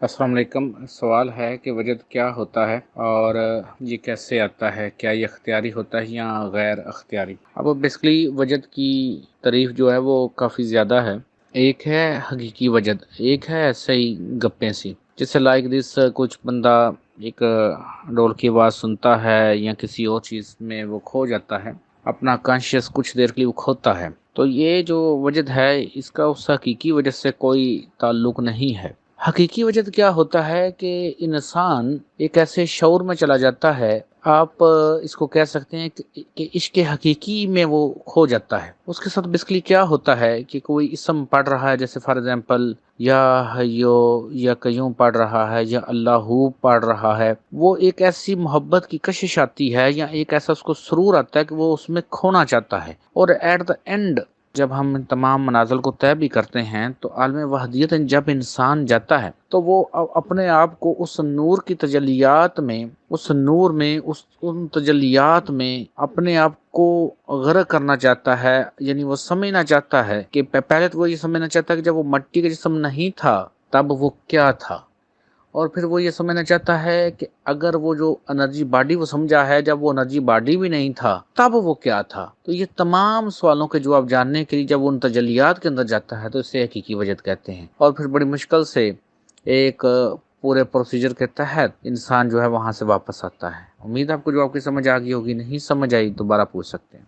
अस्सलाम वालेकुम। सवाल है कि वजद क्या होता है और ये कैसे आता है? क्या ये इख्तियारी होता है या गैर इख्तियारी? अब बेसिकली वजद की तारीफ़ जो है वो काफ़ी ज़्यादा है। एक है हकीकी वजद, एक है ऐसे ही गप्पें सी। जैसे लाइक दिस कुछ बंदा एक ढोल की आवाज़ सुनता है या किसी और चीज़ में वो खो जाता है, अपना कॉन्शियस कुछ देर के लिए वो खोता है। तो ये जो वजद है इसका उस हकीकी वजह से कोई ताल्लुक़ नहीं है। हकीकी वजह क्या होता है कि इंसान एक ऐसे शऊर में चला जाता है। आप इसको कह सकते हैं कि इश्क हकीकी में वो खो जाता है। उसके साथ बेसिकली क्या होता है कि कोई इसम पढ़ रहा है, जैसे फॉर एग्जांपल या हयो या कयूं पढ़ रहा है या अल्लाहू पढ़ रहा है। वो एक ऐसी मोहब्बत की कशिश आती है या एक ऐसा उसको सुरूर आता है कि वो उसमें खोना चाहता है। और एट द एंड जब हम इन तमाम मनाज़िल को तय भी करते हैं तो आलम वहदियत जब इंसान जाता है तो वो अपने आप को उस नूर की तजल्लियात में, उस नूर में, उन तजल्लियात में अपने आप को गर्क करना चाहता है। यानी वो समझना चाहता है कि पहले तो वो ये समझना चाहता है कि जब वो मट्टी का जिस्म नहीं था तब वो क्या था। और फिर वो ये समझना चाहता है कि अगर वो जो एनर्जी बॉडी वो समझा है, जब वो एनर्जी बॉडी भी नहीं था तब वो क्या था। तो ये तमाम सवालों के जवाब जानने के लिए जब वो उन तजलियात के अंदर जाता है तो इसे हकीकी वजद कहते हैं। और फिर बड़ी मुश्किल से एक पूरे प्रोसीजर के तहत इंसान जो है वहां से वापस आता है। उम्मीद आपको जवाब की समझ आ गई होगी। नहीं समझ आई दोबारा पूछ सकते हैं।